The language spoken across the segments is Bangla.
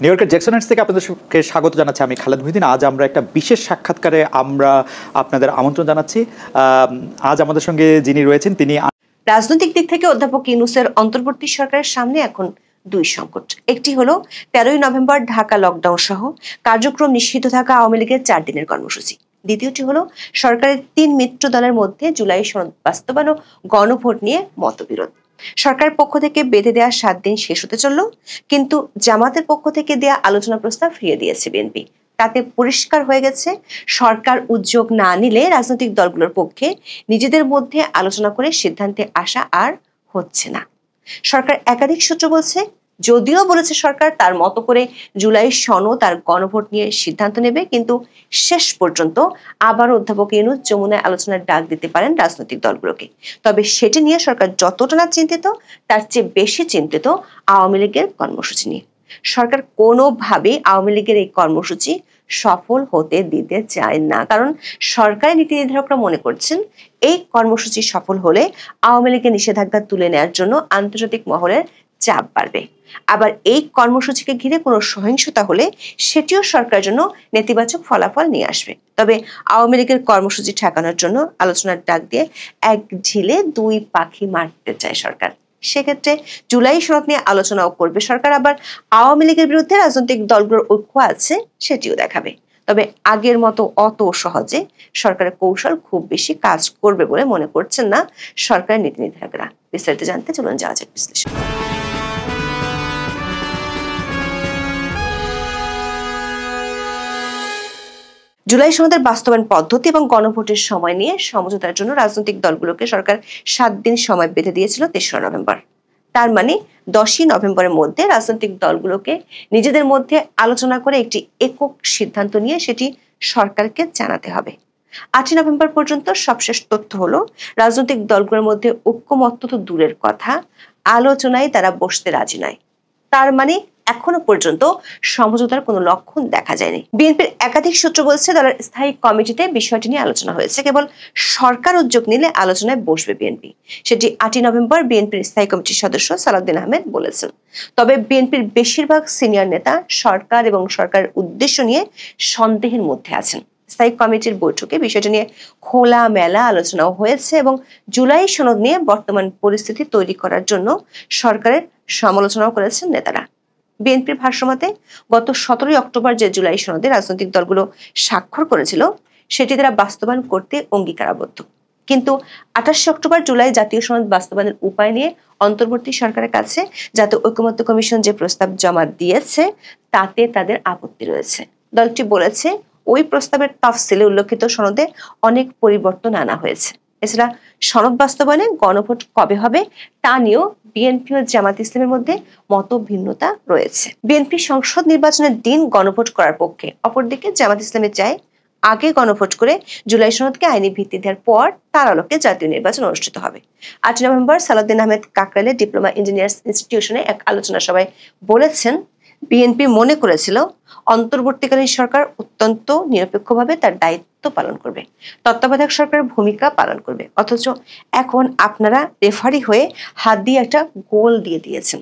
নিউ ইয়র্কের জ্যাকসন হাইটস থেকে আপনাদেরকে স্বাগত জানাচ্ছি। আমি খালেদ মহিউদ্দিন। আজ আমরা একটা বিশেষ সাক্ষাৎকারে আমরা আপনাদের আমন্ত্রণ জানাচ্ছি। আজ আমাদের সঙ্গে যিনি রয়েছেন তিনি রাজনৈতিক দিক থেকে অধ্যাপক ইউনূসের অন্তর্বর্তী সরকারের সামনে এখন দুই সংকট। একটি হলো 13ই নভেম্বর ঢাকা লকডাউন সহ কার্যক্রম নিষিদ্ধ থাকা আওয়ামী লীগের 4 দিনের কর্মসূচি। দ্বিতীয়টি হলো সরকারের 3 মিত্র দলের মধ্যে জুলাই সনদ বাস্তবায়ন ও গণভোট নিয়ে মতবিরোধ। সরকারের পক্ষ থেকে বেঁধে দেওয়া 7 দিন শেষ হতে চলল, কিন্তু জামাতের পক্ষ থেকে দেয়া আলোচনা প্রস্তাব ফিরিয়ে দিয়েছে বিএনপি। তাতে পরিষ্কার হয়ে গেছে, সরকার উদ্যোগ না নিলে রাজনৈতিক দলগুলোর পক্ষে নিজেদের মধ্যে আলোচনা করে সিদ্ধান্তে আসা আর হচ্ছে না। সরকার একাধিক সূত্র বলছে, যদিও বলেছে সরকার তার মতো করে জুলাই সনদ আর গণভোট নিয়ে সিদ্ধান্ত নেবে, কিন্তু শেষ পর্যন্ত আবার অধ্যাপক ইউনূস যমুনায় আলোচনার ডাক দিতে পারেন রাজনৈতিক দলগুলোকে। তবে সেটি নিয়ে সরকার যতটা না চিন্তিত, তার চেয়ে বেশি চিন্তিত আওয়ামী লীগের কর্মসূচি নিয়ে। সরকার কোনোভাবেই আওয়ামী লীগের এই কর্মসূচি সফল হতে দিতে চায় না, কারণ সরকারি নীতি নির্ধারকরা মনে করছেন এই কর্মসূচি সফল হলে আওয়ামী লীগের নিষেধাজ্ঞা তুলে নেওয়ার জন্য আন্তর্জাতিক মহলের চাপ বাড়বে। আবার এই কর্মসূচিকে ঘিরে কোনো সহিংসতা হলে সেটিও সরকারের জন্য নেতিবাচক ফলাফল নিয়ে আসবে। তবে আওয়ামী লীগের কর্মসূচি ঠেকানোর জন্য আলোচনার ডাক দিয়ে এক ঢিলে 2 পাখি মারতে চায় সরকার। সেক্ষেত্রে জুলাই সনদ নিয়ে আলোচনাও করবে সরকার, আবার আওয়ামী লীগের বিরুদ্ধে রাজনৈতিক দলগুলোর ঐক্য আছে সেটিও দেখাবে। তবে আগের মতো অত সহজে সরকারের কৌশল খুব বেশি কাজ করবে বলে মনে করছেন না সরকারের নীতি নির্ধারকরা। বিস্তারিত জানতে চলুন যাওয়া যাক বিশ্লেষণ। জুলাই সনদের বাস্তবায়ন পদ্ধতি এবং গণভোটের সময় নিয়ে সমঝোতার জন্য রাজনৈতিক দলগুলোকে সরকার 7 দিন সময় বেঁধে দিয়েছিল 3রা নভেম্বর। তার মানে 10ই নভেম্বরের মধ্যে রাজনৈতিক দলগুলোকে নিজেদের মধ্যে আলোচনা করে একটি একক সিদ্ধান্ত নিয়ে সেটি সরকারকে জানাতে হবে। 8ই নভেম্বর পর্যন্ত সবশেষ তথ্য হলো, রাজনৈতিক দলগুলোর মধ্যে ঐক্যমত্য তো দূরের কথা, আলোচনায় তারা বসতে রাজি নয়। তার মানে এখনো পর্যন্ত সমঝোতার কোনো লক্ষণ দেখা যায়নি। বিএনপির একাধিক সূত্র বলছে, দলের স্থায়ী কমিটিতে বিষয়টি নিয়ে আলোচনা হয়েছে, কেবল সরকার উদ্যোগ নিলে আলোচনায় বসবে বিএনপি। সেটি 8ই নভেম্বর বিএনপির স্থায়ী কমিটির সদস্য সালাউদ্দিন আহমেদ বলেছেন। তবে বিএনপির বেশিরভাগ সিনিয়র নেতা সরকার এবং সরকারের উদ্দেশ্য নিয়ে সন্দেহের মধ্যে আছেন। স্থায়ী কমিটির বৈঠকে বিষয়টি নিয়ে খোলামেলা আলোচনাও হয়েছে এবং জুলাই সনদ নিয়ে বর্তমান পরিস্থিতি তৈরি করার জন্য সরকারের সমালোচনাও করেছেন নেতারা। বিএনপির ভাষ্যমতে, গত 17ই অক্টোবর যে জুলাই সনদে রাজনৈতিক দলগুলো স্বাক্ষর করেছিল সেটি তারা বাস্তবায়ন করতে অঙ্গীকারাবদ্ধ, কিন্তু 28 অক্টোবর জুলাই জাতীয় সনদ বাস্তবায়নের উপায় নিয়ে অন্তর্বর্তী সরকারের কাছে জাতীয় ঐকমত্য কমিশন যে প্রস্তাব জমা দিয়েছে তাতে তাদের আপত্তি রয়েছে। দলটি বলেছে, ওই প্রস্তাবের তাফসিলে উল্লেখিত সনদে অনেক পরিবর্তন আনা হয়েছে। এছাড়া সনদ বাস্তবায়নে গণভোট কবে হবে তা নিয়েও বিএনপি ও জামাত ইসলামের মধ্যে মত ভিন্নতা রয়েছে। বিএনপি সংসদ নির্বাচনের দিন গণভোট করার পক্ষে, অপরদিকে জামাত ইসলামে চায় আগে গণভোট করে জুলাই সনদকে আইনি ভিত্তি দেওয়ার পর তার আলোকে জাতীয় নির্বাচন অনুষ্ঠিত হবে। 8ই নভেম্বর সালাউদ্দিন আহমেদ কাকরাইলের ডিপ্লোমা ইঞ্জিনিয়ার্স ইনস্টিটিউশনে এক আলোচনা সভায় বলেছেন, বিএনপি মনে করেছিল অন্তর্বর্তীকালীন সরকার অত্যন্ত নিরপেক্ষভাবে তার দায়িত্ব পালন করবে, তত্ত্বাবধায়ক সরকারের ভূমিকা পালন করবে, অথচ এখন আপনারা রেফারি হয়ে হাত দিয়ে একটা গোল দিয়ে দিয়েছেন।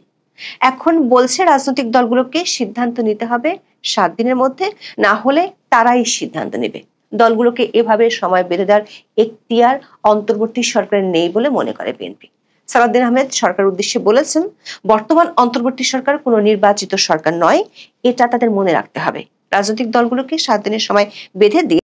এখন বলছে রাজনৈতিক দলগুলোকে সিদ্ধান্ত নিতে হবে 7 দিনের মধ্যে, না হলে তারাই সিদ্ধান্ত নেবে। দলগুলোকে এভাবে সময় বেঁধে দেওয়ার এখতিয়ার অন্তর্বর্তী সরকারের নেই বলে মনে করে বিএনপি। সালাউদ্দিন আহমেদ সরকার উদ্দেশ্যে বলেছেন, বর্তমান অন্তর্বর্তী সরকার কোনো নির্বাচিত সরকার নয়, এটা তাদের মনে রাখতে হবে। রাজনৈতিক দলগুলোকে 7 দিনের সময় বেঁধে দিয়ে